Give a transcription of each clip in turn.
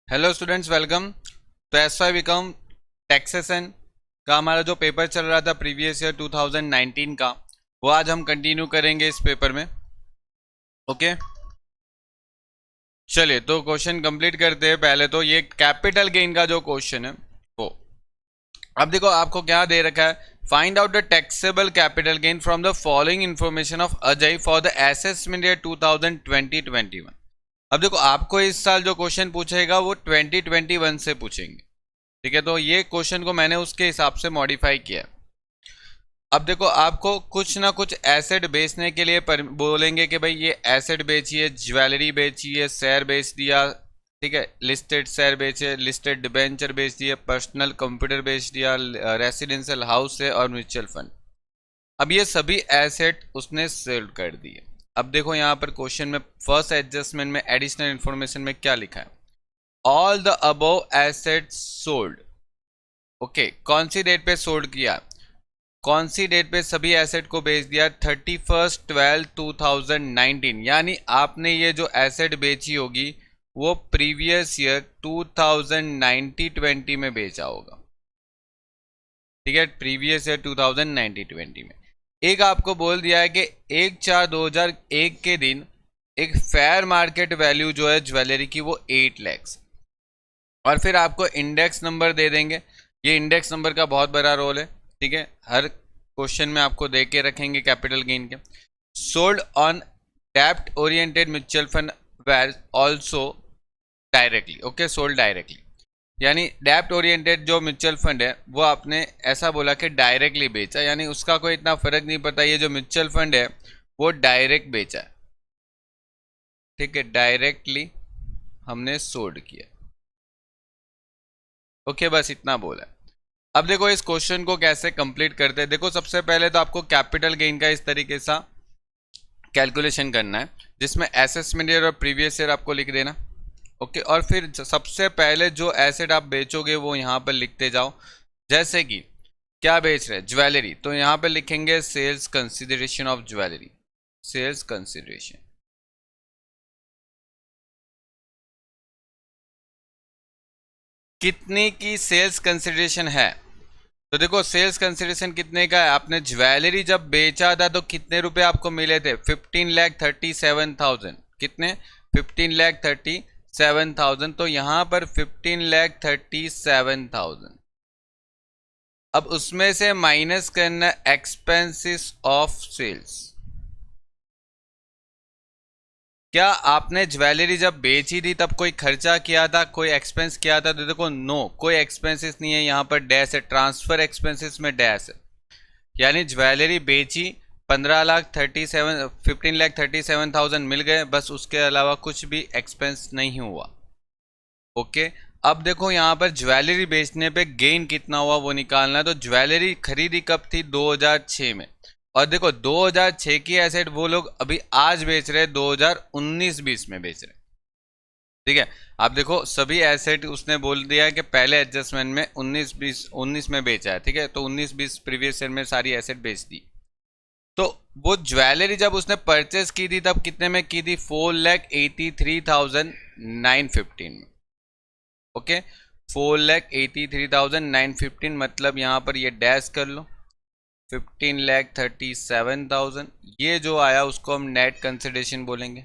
Hello students, welcome. तो S Y become taxation का हमारा जो पेपर चल रहा था प्रीवियस ईयर 2019 का, वो आज हम कंटिन्यू करेंगे इस पेपर में। ओके, चलिए तो क्वेश्चन कंप्लीट करते हैं। पहले तो ये कैपिटल गेन का जो क्वेश्चन है वो, अब देखो आपको क्या दे रखा है। Find out the taxable capital gain from the following information of Ajay for the assessment year 2020-21। अब देखो आपको इस साल जो क्वेश्चन पूछेगा वो 2021 से पूछेंगे। ठीक है, तो ये क्वेश्चन को मैंने उसके हिसाब से मॉडिफाई किया है। अब देखो आपको कुछ ना कुछ एसेट बेचने के लिए बोलेंगे कि भाई ये एसेट बेचिए, ज्वेलरी बेचिए, शेयर बेच दिया। ठीक है, लिस्टेड शेयर बेचे, लिस्टेड डिबेंचर बेच दिए, पर्सनल कंप्यूटर बेच दिया, रेसिडेंशियल हाउस है और म्यूचुअल फंड। अब ये सभी एसेट उसने सेल कर दिए। अब देखो यहाँ पर क्वेश्चन में फर्स्ट एडजस्टमेंट में एडिशनल इंफॉर्मेशन में क्या लिखा है, all the above assets sold. Okay, कौन सी डेट पे सोल्ड किया, कौन सी डेट पे सभी एसेट को बेच दिया, 31/12/2019। यानी आपने ये जो एसेट बेची होगी वो प्रीवियस ईयर 2019-20 में बेचा होगा। ठीक है, प्रीवियस ईयर 2019-20 में। एक आपको बोल दिया है कि 1/4/2001 के दिन एक फेयर मार्केट वैल्यू जो है ज्वेलरी की वो 8 लाख, और फिर आपको इंडेक्स नंबर दे देंगे। ये इंडेक्स नंबर का बहुत बड़ा रोल है। ठीक है, हर क्वेश्चन में आपको दे के रखेंगे कैपिटल गेन के। सोल्ड ऑन डेप्ट oriented mutual fund were also directly. Okay, sold directly, यानी डेप्ट ओरिएंटेड जो म्यूचुअल फंड है वो आपने ऐसा बोला कि डायरेक्टली बेचा, यानी उसका कोई इतना फर्क नहीं पड़ता। ये जो म्यूचुअल फंड है वो डायरेक्ट बेचा है। ठीक है, डायरेक्टली हमने सोल्ड किया। ओके, बस इतना बोला। अब देखो इस क्वेश्चन को कैसे कंप्लीट करते हैं। देखो सबसे पहले तो आपको कैपिटल गेन का इस तरीके से कैलकुलेशन करना है, जिसमें असेसमेंट ईयर और प्रीवियस ईयर आपको लिख देना। ओके, और फिर सबसे पहले जो एसेट आप बेचोगे वो यहाँ पर लिखते जाओ। जैसे कि क्या बेच रहे हैं, ज्वेलरी, तो यहाँ पर लिखेंगे sales consideration of jewellery, sales consideration. कितने की सेल्स कंसिडरेशन है, तो देखो सेल्स कंसिडरेशन कितने का है। आपने ज्वेलरी जब बेचा था तो कितने रुपए आपको मिले थे, 15,37,000। कितने, 15,37,000। तो यहां पर 15,37,000। अब उसमें से माइनस करना एक्सपेंसेस ऑफ सेल्स। क्या आपने ज्वेलरी जब बेची थी तब कोई खर्चा किया था, कोई एक्सपेंस किया था, तो देखो नो, कोई एक्सपेंसेस नहीं है। यहाँ पर डैश है, ट्रांसफर एक्सपेंसेस में डैश है। यानी ज्वेलरी बेची, 15,37,000 मिल गए, बस उसके अलावा कुछ भी एक्सपेंस नहीं हुआ। ओके, अब देखो यहाँ पर ज्वेलरी बेचने पे गेन कितना हुआ वो निकालना है। तो ज्वेलरी खरीदी कब थी, 2006 में। और देखो 2006 की एसेट वो लोग अभी आज बेच रहे हैं, 2019-20 में बेच रहे हैं। ठीक है, आप देखो सभी एसेट उसने बोल दिया है कि पहले एडजस्टमेंट में 19-20 में बेचा है। ठीक है, तो 19-20 प्रीवियस ईयर में सारी एसेट बेच दी। तो वो ज्वेलरी जब उसने परचेस की थी तब कितने में की थी, 4,83,915 में। ओके, 4,83,915, मतलब यहां पर ये डैश कर लो, 15,37,000। ये जो आया उसको हम नेट कंसिडरेशन बोलेंगे।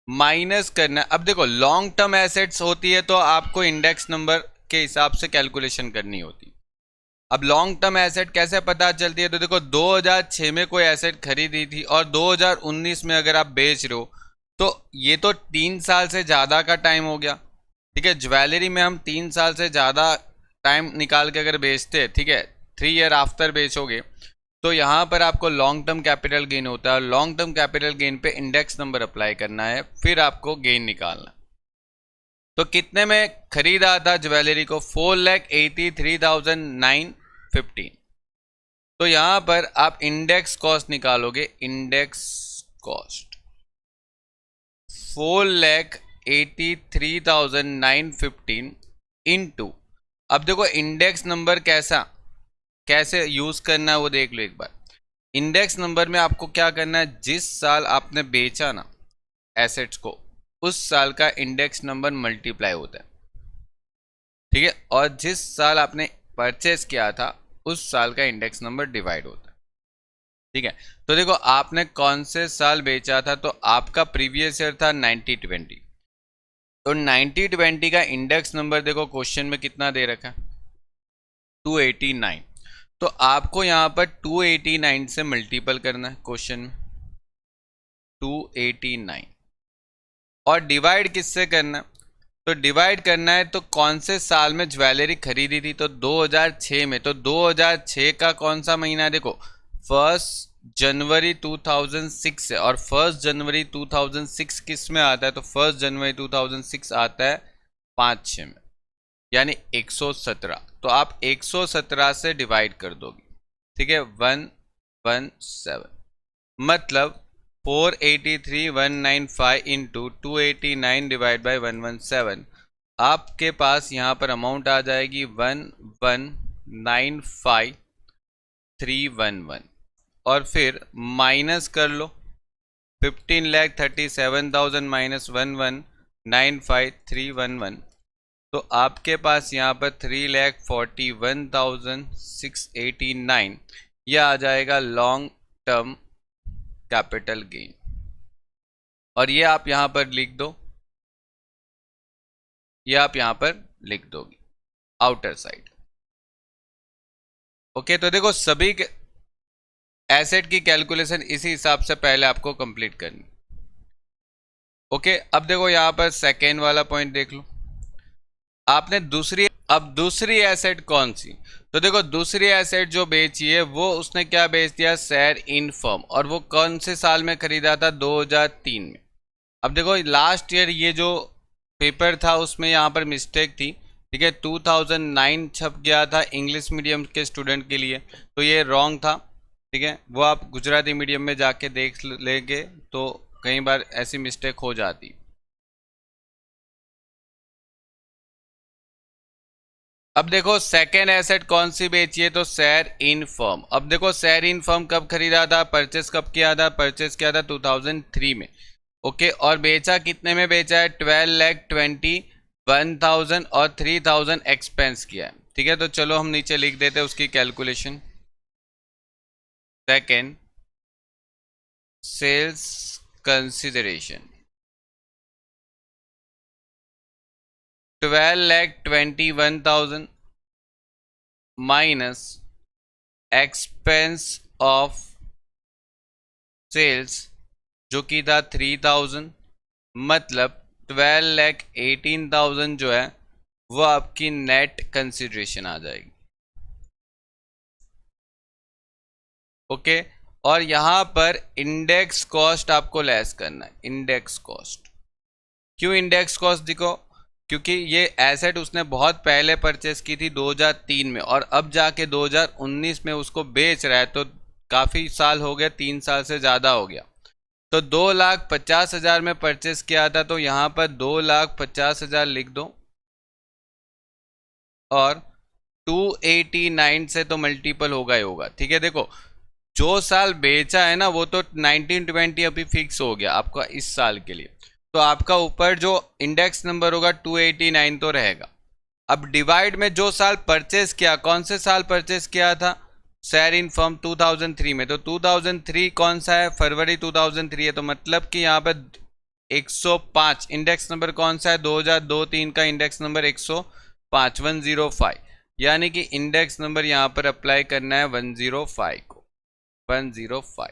माइनस करना, अब देखो लॉन्ग टर्म एसेट्स होती है तो आपको इंडेक्स नंबर के हिसाब से कैलकुलेशन करनी होती है। अब लॉन्ग टर्म एसेट कैसे पता चलती है, तो देखो 2006 में कोई एसेट खरीदी थी और 2019 में अगर आप बेच रहे हो तो ये तो 3 साल से ज़्यादा का टाइम हो गया। ठीक है, ज्वेलरी में हम 3 साल से ज़्यादा टाइम निकाल के अगर बेचते हैं, ठीक है, 3 ईयर आफ्टर बेचोगे, तो यहाँ पर आपको लॉन्ग टर्म कैपिटल गेन होता है। लॉन्ग टर्म कैपिटल गेन पे इंडेक्स नंबर अप्लाई करना है, फिर आपको गेन निकालना। तो कितने में खरीदा था ज्वेलरी को, 4,83,915। तो यहां पर आप इंडेक्स कॉस्ट निकालोगे, इंडेक्स कॉस्ट 4,83,915 इंटू, अब देखो इंडेक्स नंबर कैसा कैसे यूज करना है वो देख लो एक बार। इंडेक्स नंबर में आपको क्या करना है, जिस साल आपने बेचा ना एसेट्स को, उस साल का इंडेक्स नंबर मल्टीप्लाई होता है, ठीक है, और जिस साल आपने परचेस किया था उस साल का इंडेक्स नंबर डिवाइड होता है, ठीक है। तो देखो आपने कौन से साल बेचा था, तो आपका प्रीवियस ईयर था 9020, तो 9020 का इंडेक्स नंबर देखो क्वेश्चन में कितना दे रखा है, 289। तो आपको यहां पर 289 से मल्टीपल करना है क्वेश्चन में, 289, और डिवाइड किससे करना है, तो डिवाइड करना है तो कौन से साल में ज्वेलरी खरीदी थी, तो 2006 में, तो 2006 का कौन सा महीना है, देखो 1 जनवरी 2006 है, और 1 जनवरी 2006 किस में आता है, तो 1 जनवरी 2006 आता है 5/6 में, यानी 117। तो आप 117 से डिवाइड कर दोगे, ठीक है, 117, मतलब 483,195 इंटू 289 डिवाइड बाई 117, आपके पास यहाँ पर अमाउंट आ जाएगी 1,195,311, और फिर माइनस कर लो 15,37,000 माइनस 1,195,311, तो आपके पास यहाँ पर 3,41,689, यह आ जाएगा लॉन्ग टर्म कैपिटल गेन, और ये आप यहां पर लिख दो, ये आप यहां पर लिख दोगे आउटर साइड। ओके, तो देखो सभी एसेट की कैलकुलेशन इसी हिसाब से पहले आपको कंप्लीट करनी। ओके, अब देखो यहां पर सेकेंड वाला पॉइंट देख लो, आपने दूसरी एसेट कौन सी, तो देखो दूसरी एसेट जो बेची है वो उसने क्या बेच दिया, शेयर इन फर्म, और वो कौन से साल में खरीदा था, 2003 में। अब देखो लास्ट ईयर ये जो पेपर था उसमें यहाँ पर मिस्टेक थी, ठीक है, 2009 छप गया था इंग्लिश मीडियम के स्टूडेंट के लिए, तो ये रॉन्ग था, ठीक है, वो आप गुजराती मीडियम में जाके देख लेंगे तो कई बार ऐसी मिस्टेक हो जाती। अब देखो सेकेंड एसेट कौन सी बेची है, तो शेयर इन फर्म। अब देखो शेयर इन फर्म कब खरीदा था, परचेस कब किया था, परचेस किया था 2003 में, ओके, और बेचा कितने में बेचा है, 12,21,000, और 3,000 एक्सपेंस किया है, ठीक है। तो चलो हम नीचे लिख देते हैं उसकी calculation. Second sales consideration 12,21,000 minus expense of sales जो कि था 3,000, मतलब 12,18,000 जो है वो आपकी नेट कंसिडरेशन आ जाएगी। ओके, और यहां पर इंडेक्स कॉस्ट आपको लेस करना है, इंडेक्स कॉस्ट। क्यों इंडेक्स कॉस्ट, देखो क्योंकि ये एसेट उसने बहुत पहले परचेस की थी 2003 में, और अब जाके 2019 में उसको बेच रहा है, तो काफ़ी साल हो गया, 3 साल से ज़्यादा हो गया। तो 2,50,000 में परचेस किया था, तो यहाँ पर 2,50,000 लिख दो, और 289 से तो मल्टीपल होगा ही होगा, ठीक है। देखो जो साल बेचा है ना वो तो 1920 अभी फिक्स हो गया आपका इस साल के लिए, तो आपका ऊपर जो इंडेक्स नंबर होगा 289 तो रहेगा। अब डिवाइड में जो साल परचेस किया, कौन से साल परचेस किया था, शेयर इन फर्म 2003 में, तो 2003 कौन सा है, फरवरी 2003 है, तो मतलब कि यहाँ पर 105 इंडेक्स नंबर कौन सा है, 2002-3 का इंडेक्स नंबर 105, 105, यानी कि इंडेक्स नंबर यहाँ पर अप्लाई करना है 105 को, 105।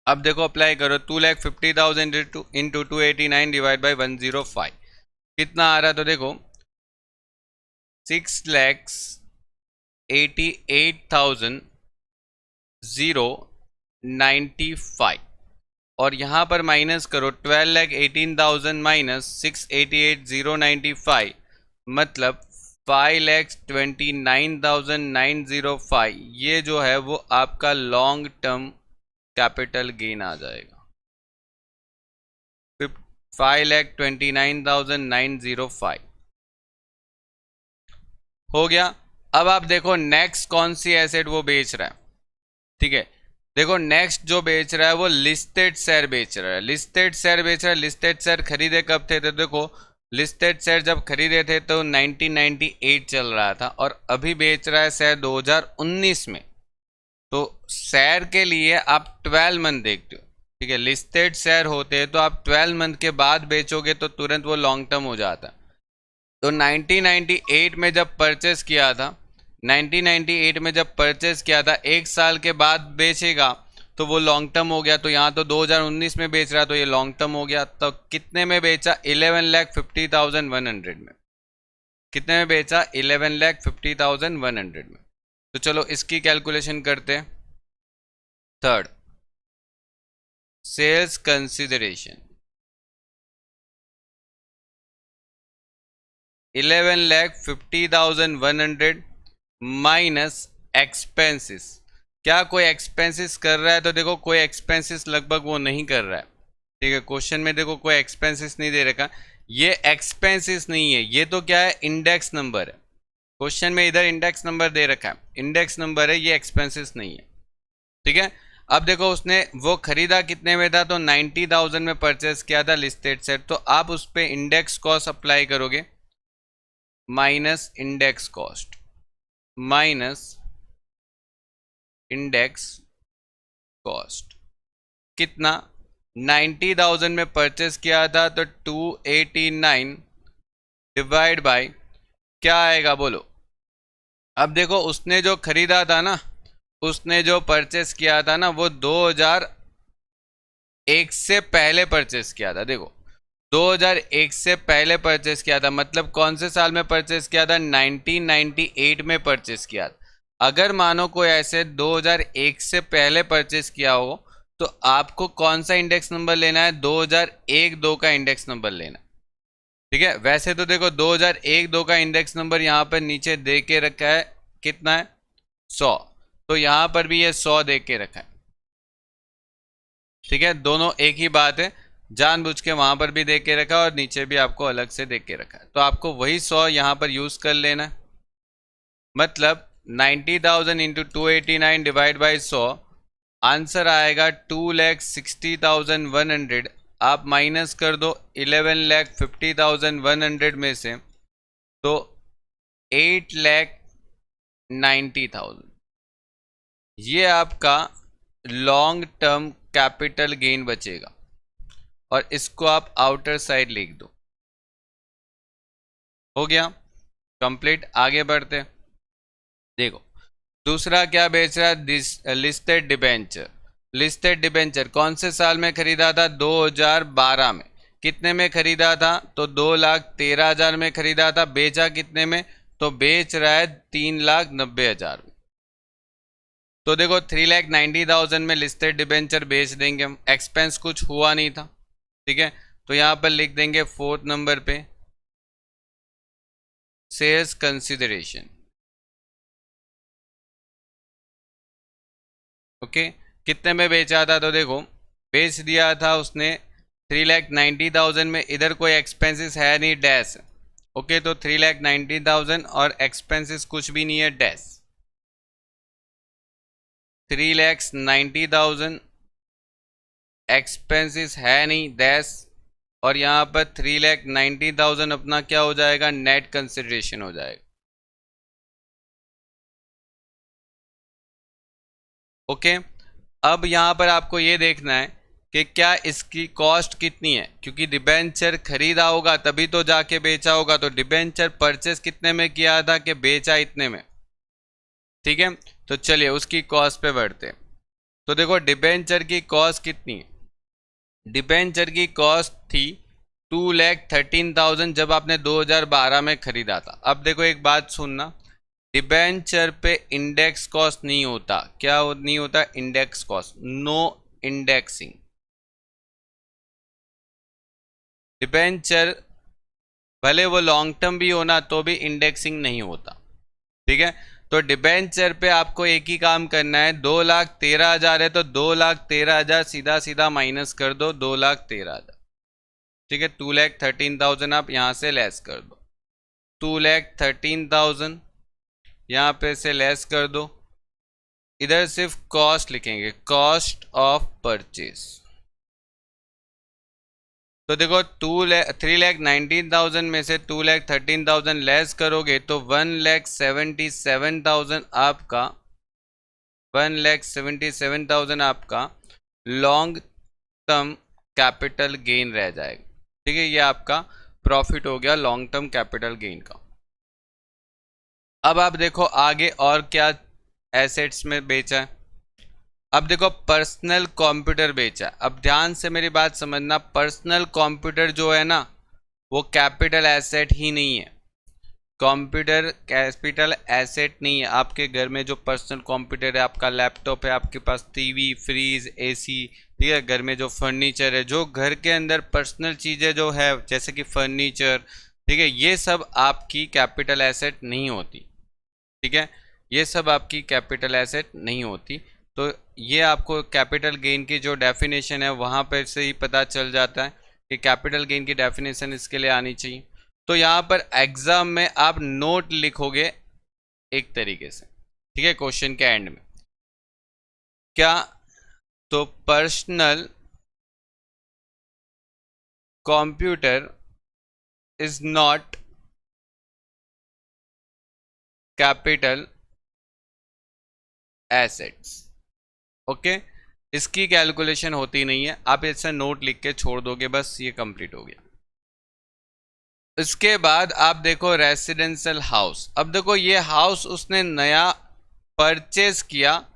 अब देखो अप्लाई करो, 2,50,000 इंटू 289 डिवाइड बाई 105 कितना आ रहा है, तो देखो 6,88,095, और यहाँ पर माइनस करो 12,18,000 माइनस 6,88,095, मतलब 5,29,905, ये जो है वो आपका लॉन्ग टर्म कैपिटल गेन आ जाएगा, 5,29,905 हो गया। अब आप देखो नेक्स्ट कौन सी एसेट वो बेच रहा है, ठीक है, देखो नेक्स्ट जो बेच रहा है वो लिस्टेड शेयर बेच रहा है, लिस्टेड शेयर बेच रहा है। लिस्टेड शेयर खरीदे कब थे? तो देखो लिस्टेड शेयर जब खरीदे थे तो 1998 चल रहा था, और अभी बेच रहा है शेयर 2019 में। तो शेयर के लिए आप 12 मंथ देखते हो, ठीक है। लिस्टेड शेयर होते हैं तो आप 12 मंथ के बाद बेचोगे तो तुरंत वो लॉन्ग टर्म हो जाता। तो 1998 में जब परचेस किया था, 1998 में जब परचेस किया था, एक साल के बाद बेचेगा तो वो लॉन्ग टर्म हो गया। तो यहाँ तो 2019 में बेच रहा तो ये लॉन्ग टर्म हो गया। तो कितने में बेचा? 11,50,100 में। कितने में बेचा? 11,50,100 में। तो चलो इसकी कैलकुलेशन करते हैं। Third, sales consideration 11,50,100 minus expenses. क्या कोई एक्सपेंसेस कर रहा है? तो देखो कोई एक्सपेंसेस लगभग वो नहीं कर रहा है, ठीक है। क्वेश्चन में देखो कोई एक्सपेंसेस नहीं दे रखा। ये एक्सपेंसेस नहीं है, ये तो क्या है? इंडेक्स नंबर है। क्वेश्चन में इधर इंडेक्स नंबर दे रखा है, इंडेक्स नंबर है, ये एक्सपेंसेस नहीं है, ठीक है। अब देखो उसने वो खरीदा कितने में था? तो 90,000 में परचेस किया था लिस्टेड सेट। तो आप उस पर इंडेक्स कॉस्ट अप्लाई करोगे, minus index cost, minus index cost. कितना? 90,000 में परचेस किया था तो 289 डिवाइड बाय क्या आएगा बोलो? अब देखो उसने जो खरीदा था ना, उसने जो परचेस किया था ना, वो 2001 से पहले परचेस किया था। देखो 2001 से पहले परचेस किया था, मतलब कौन से साल में परचेस किया था? 1998 में परचेस किया था। अगर मानो कोई ऐसे 2001 से पहले परचेस किया हो तो आपको कौन सा इंडेक्स नंबर लेना है? 2001-2 का इंडेक्स नंबर लेना, ठीक है। वैसे तो देखो 2001-2 का इंडेक्स नंबर यहाँ पर नीचे दे के रखा है, कितना है? 100। तो यहाँ पर भी ये 100 दे के रखा है, ठीक है। दोनों एक ही बात है, जानबूझ के वहां पर भी दे के रखा और नीचे भी आपको अलग से दे के रखा है। तो आपको वही 100 यहाँ पर यूज कर लेना है। मतलब 90,000 इंटू 289 डिवाइड बाई 100, आंसर आएगा 2,60,100। आप माइनस कर दो 11,50,100 में से, तो 8,90,000। ये आपका लॉन्ग टर्म कैपिटल गेन बचेगा, और इसको आप आउटर साइड लिख दो। हो गया कंप्लीट। आगे बढ़ते। देखो दूसरा क्या बेच रहा है? Listed debenture. लिस्टेड डिबेंचर कौन से साल में खरीदा था? 2012 में। कितने में खरीदा था? तो 2,13,000 में खरीदा था। बेचा कितने में? तो बेच रहा है 3,90,000 में। तो देखो 3,90,000 में लिस्टेड डिबेंचर बेच देंगे हम, एक्सपेंस कुछ हुआ नहीं था, ठीक है। तो यहां पर लिख देंगे 4th नंबर पे सेल्स कंसिडरेशन, ओके। कितने में बेचा था? तो देखो बेच दिया था उसने 3,90,000 में। इधर कोई एक्सपेंसेस है नहीं, डैश, ओके। तो 3,90,000 और एक्सपेंसेस कुछ भी नहीं है, डैश। 3,90,000 एक्सपेंसेस है नहीं, डैश। और यहाँ पर 3,90,000 अपना क्या हो जाएगा? नेट कंसिडरेशन हो जाएगा, ओके। अब यहाँ पर आपको ये देखना है कि क्या इसकी कॉस्ट कितनी है, क्योंकि डिबेंचर खरीदा होगा तभी तो जाके बेचा होगा। तो डिबेंचर परचेस कितने में किया था कि बेचा इतने में, ठीक है। तो चलिए उसकी कॉस्ट पे बढ़ते हैं। तो देखो डिबेंचर की कॉस्ट कितनी है? डिबेंचर की कॉस्ट थी 2,13,000 जब आपने 2012 में खरीदा था। अब देखो एक बात सुनना, डिबेंचर पे इंडेक्स कॉस्ट नहीं होता। क्या नहीं होता? Index cost, no indexing. Debenture भले वो लॉन्ग टर्म भी होना तो भी इंडेक्सिंग नहीं होता, ठीक है। तो डिबेंचर पे आपको एक ही काम करना है, 2,13,000 है तो 2,13,000 सीधा सीधा माइनस कर दो, 2,13,000, ठीक है। 2,13,000 आप यहाँ से लेस कर दो, 2,13,000 यहाँ पे से लेस कर दो, इधर सिर्फ कॉस्ट लिखेंगे, कॉस्ट ऑफ परचेज। तो देखो 3,19,000 में से 2,13,000 लेस करोगे तो 1,77,000 आपका 1,77,000 आपका लॉन्ग टर्म कैपिटल गेन रह जाएगा। ठीक है, ये आपका प्रॉफिट हो गया लॉन्ग टर्म कैपिटल गेन का। अब आप देखो आगे और क्या एसेट्स में बेचा है। अब देखो पर्सनल कंप्यूटर बेचा। अब ध्यान से मेरी बात समझना, पर्सनल कंप्यूटर जो है ना वो कैपिटल एसेट ही नहीं है। कंप्यूटर कैपिटल एसेट नहीं है। आपके घर में जो पर्सनल कंप्यूटर है, आपका लैपटॉप है, आपके पास टीवी, फ्रिज, एसी, ठीक है, घर में जो फर्नीचर है, जो घर के अंदर पर्सनल चीज़ें जो है जैसे कि फर्नीचर, ठीक है, ये सब आपकी कैपिटल एसेट नहीं होती। ठीक है, ये सब आपकी कैपिटल एसेट नहीं होती। तो ये आपको कैपिटल गेन की जो डेफिनेशन है वहाँ पर से ही पता चल जाता है कि कैपिटल गेन की डेफिनेशन इसके लिए आनी चाहिए। तो यहाँ पर एग्जाम में आप नोट लिखोगे एक तरीके से, ठीक है, क्वेश्चन के एंड में क्या, तो personal computer is not capital assets. Okay, इसकी कैलकुलेशन होती नहीं है, आप ऐसा नोट लिख के छोड़ दोगे, बस ये कंप्लीट हो गया। इसके बाद आप देखो रेसिडेंशियल हाउस। अब देखो ये हाउस उसने नया परचेज किया,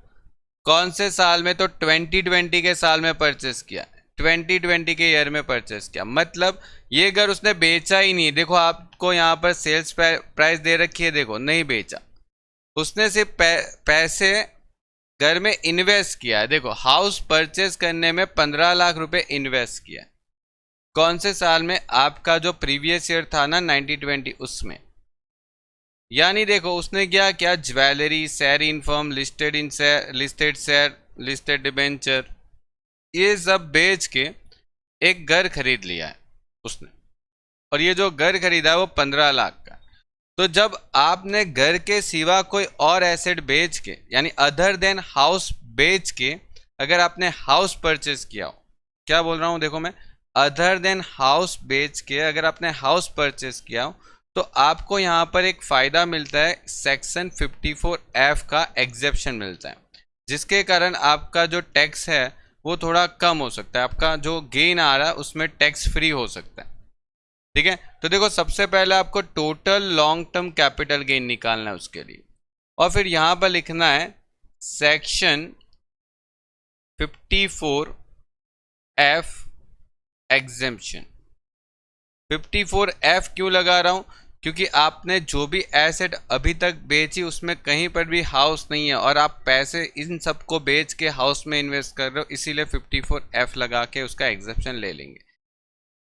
कौन से साल में, तो 2020 के साल में परचेज किया, 2020 के ईयर में परचेज किया। मतलब ये घर उसने बेचा ही नहीं। देखो आपको यहाँ पर सेल्स प्राइस दे रखी है, देखो नहीं बेचा, उसने सिर्फ पैसे घर में इन्वेस्ट किया है। देखो हाउस परचेज करने में 15 लाख रुपए इन्वेस्ट किया है। कौन से साल में, आपका जो प्रीवियस ईयर था ना 1920, उसमें। यानी देखो उसने क्या किया, jewellery, share in firm, listed share, listed debenture, ये सब बेच के एक घर खरीद लिया है उसने। और ये जो घर खरीदा है वो 15 लाख का। तो जब आपने घर के सिवा कोई और एसेट बेच के, यानी अदर देन हाउस बेच के, अगर आपने हाउस परचेज किया हो, क्या बोल रहा हूँ देखो मैं, अदर देन हाउस बेच के अगर आपने हाउस परचेज किया हो तो आपको यहाँ पर एक फ़ायदा मिलता है, सेक्शन 54F का एग्जेप्शन मिलता है, जिसके कारण आपका जो टैक्स है वो थोड़ा कम हो सकता है। आपका जो गेन आ रहा है उसमें टैक्स फ्री हो सकता है। ठीक है, तो देखो सबसे पहले आपको total long term capital gain निकालना है उसके लिए, और फिर यहाँ पर लिखना है सेक्शन 54F एग्जेम्पशन। 54F क्यों लगा रहा हूँ, क्योंकि आपने जो भी एसेट अभी तक बेची उसमें कहीं पर भी हाउस नहीं है और आप पैसे इन सबको बेच के हाउस में इन्वेस्ट कर रहे हो, इसीलिए 54F लगा के उसका एग्जेप्शन ले लेंगे।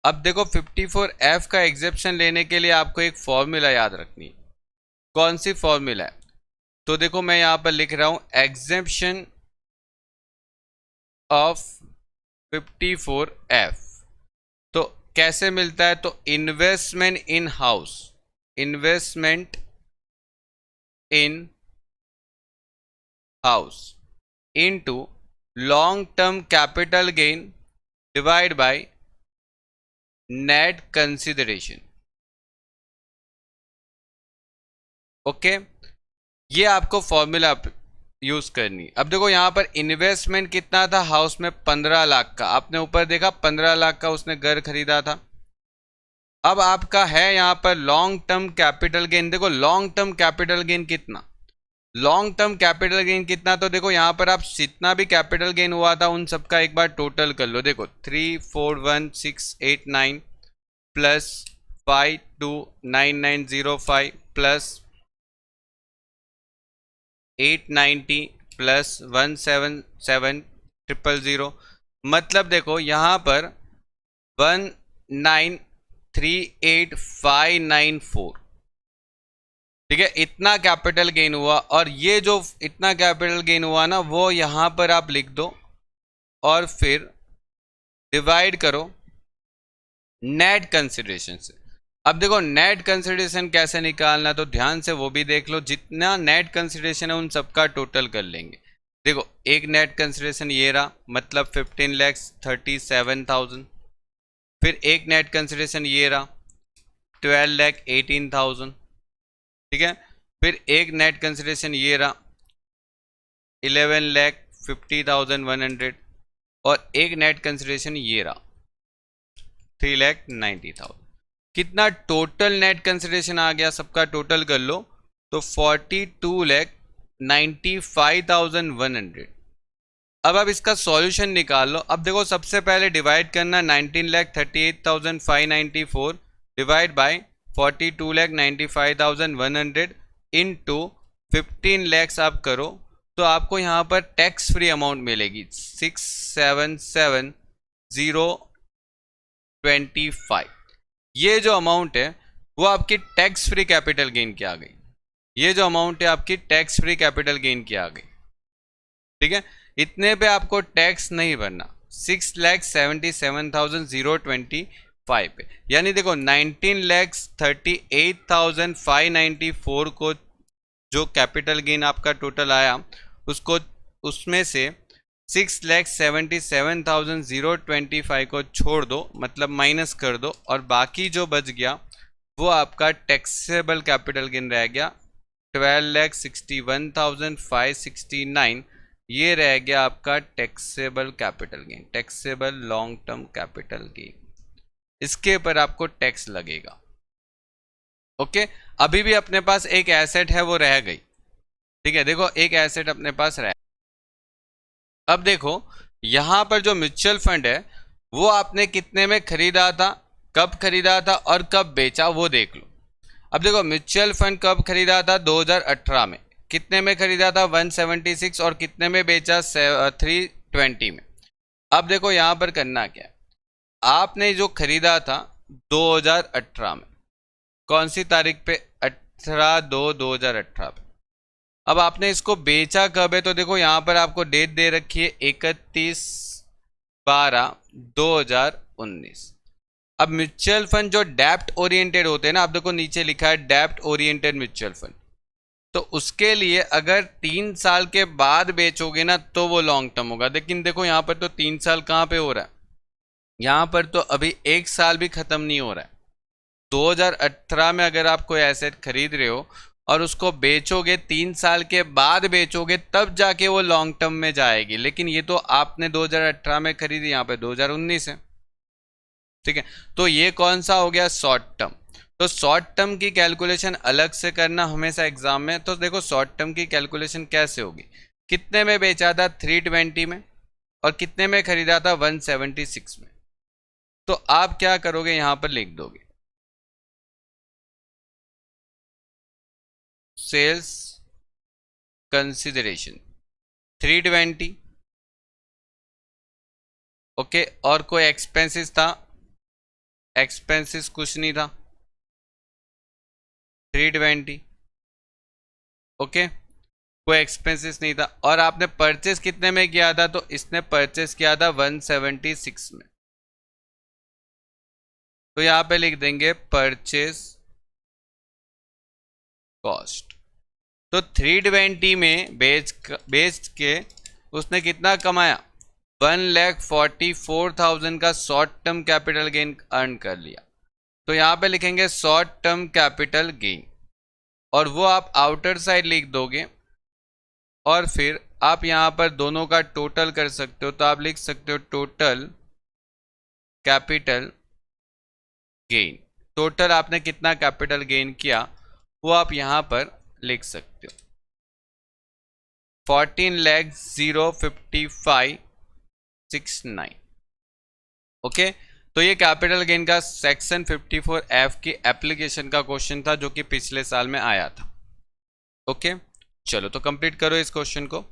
अब देखो 54F का एग्जेप्शन लेने के लिए आपको एक फॉर्मूला याद रखनी है। कौन सी फॉर्मूला है, तो देखो मैं यहाँ पर लिख रहा हूँ एग्जेप्शन ऑफ 54F। तो कैसे मिलता है, तो investment in house, investment in house into long term capital gain divide by net consideration. Okay, ये आपको फॉर्मूला यूज करनी। अब देखो यहाँ पर इन्वेस्टमेंट कितना था हाउस में, 15 लाख का। आपने ऊपर देखा 15 लाख का उसने घर खरीदा था। अब आपका है यहाँ पर लॉन्ग टर्म कैपिटल गेन। देखो लॉन्ग टर्म कैपिटल गेन कितना, लॉन्ग टर्म कैपिटल गेन कितना, तो देखो यहाँ पर आप जितना भी कैपिटल गेन हुआ था उन सबका एक बार टोटल कर लो। देखो 341,689 प्लस 52,9905 प्लस 890 प्लस 177,000, मतलब देखो यहाँ पर 1,938,594। ठीक है, इतना कैपिटल गेन हुआ। और ये जो इतना कैपिटल गेन हुआ ना वो यहाँ पर आप लिख दो और फिर डिवाइड करो नेट कंसिडरेशन से। अब देखो नेट कंसिडरेशन कैसे निकालना है, तो ध्यान से वो भी देख लो। जितना नेट कंसिडरेशन है उन सबका टोटल कर लेंगे। देखो एक नेट कंसिडरेशन ये रहा, मतलब 15,37,000। फिर एक नेट कंसिडरेशन ये रहा 12,18,000, ठीक है। फिर एक नेट कंसिडरेशन ये रहा 11,50,100 और एक नेट कंसिडरेशन ये रहा 3,90,000। कितना टोटल नेट कंसिडरेशन आ गया, सबका टोटल कर लो तो 42,95,100। अब आप इसका सॉल्यूशन निकाल लो। अब देखो सबसे पहले डिवाइड करना 19,38,594 डिवाइड बाय 42,95,100 इनटू 15 lakhs आप करो तो आपको यहाँ पर टैक्स फ्री अमाउंट मिलेगी 677,025। ये जो अमाउंट है वो आपकी टैक्स फ्री कैपिटल गेन की आ गई। ये जो अमाउंट है आपकी टैक्स फ्री कैपिटल गेन की आ गई, ठीक है। इतने पे आपको टैक्स नहीं भरना 6,77,025 पे, यानी देखो 19,38,594 को जो कैपिटल गेन आपका टोटल आया उसको, उसमें से 6,77,025 को छोड़ दो, मतलब माइनस कर दो, और बाकी जो बच गया वो आपका टैक्सेबल कैपिटल गेन रह गया 12,61,569। ये रह गया आपका taxable capital gain, taxable long term capital gain. इसके ऊपर आपको टैक्स लगेगा। ओके, अभी भी अपने पास एक एसेट है वो रह गई, ठीक है। देखो एक एसेट अपने पास रह, अब देखो यहां पर जो म्यूचुअल फंड है वो आपने कितने में खरीदा था, कब खरीदा था और कब बेचा वो देख लो। अब देखो म्यूचुअल फंड कब खरीदा था 2018 में, कितने में खरीदा था 176 और कितने में बेचा 320 में। अब देखो यहां पर करना क्या है, आपने जो खरीदा था 2018 में, कौन सी तारीख पे, 18/2/2018 पे। अब आपने इसको बेचा कब है, तो देखो यहां पर आपको डेट दे रखी है 31/12/2019। अब म्यूचुअल फंड जो डेप्ट ओरिएंटेड होते हैं ना, आप देखो नीचे लिखा है डेप्ट ओरिएंटेड म्यूचुअल फंड, तो उसके लिए अगर 3 साल के बाद बेचोगे ना तो वो लॉन्ग टर्म होगा। लेकिन देखो यहाँ पर तो 3 साल कहाँ पे हो रहा है, यहाँ पर तो अभी 1 साल भी खत्म नहीं हो रहा है। 2018 में अगर आप कोई एसेट खरीद रहे हो और उसको बेचोगे 3 साल के बाद बेचोगे तब जाके वो लॉन्ग टर्म में जाएगी, लेकिन ये तो आपने 2018 में खरीदी, यहाँ पे 2019 है, ठीक है। तो ये कौन सा हो गया, शॉर्ट टर्म। तो शॉर्ट टर्म की कैलकुलेशन अलग से करना हमेशा एग्जाम में। तो देखो शॉर्ट टर्म की कैलकुलेशन कैसे होगी, कितने में बेचा था 320 में और कितने में खरीदा था 176 में। तो आप क्या करोगे, यहां पर लिख दोगे सेल्स कंसिडरेशन 320, ओके, और कोई एक्सपेंसेस था, एक्सपेंसेस कुछ नहीं था, 320, ओके, कोई एक्सपेंसेस नहीं था। और आपने परचेस कितने में किया था, तो इसने परचेस किया था 176 में। तो यहां पे लिख देंगे परचेस कॉस्ट। तो 320 में बेच के उसने कितना कमाया, 1,44,000 का short term capital gain earn कर लिया। तो यहाँ पे लिखेंगे शॉर्ट टर्म कैपिटल गेन, और वो आप आउटर साइड लिख दोगे, और फिर आप यहाँ पर दोनों का टोटल कर सकते हो। तो आप लिख सकते हो टोटल कैपिटल गेन, टोटल आपने कितना कैपिटल गेन किया वो आप यहाँ पर लिख सकते हो, 14,05,569। ओके, तो ये कैपिटल गेन का सेक्शन 54F की एप्लीकेशन का क्वेश्चन था जो कि पिछले साल में आया था। ओके, चलो तो कंप्लीट करो इस क्वेश्चन को।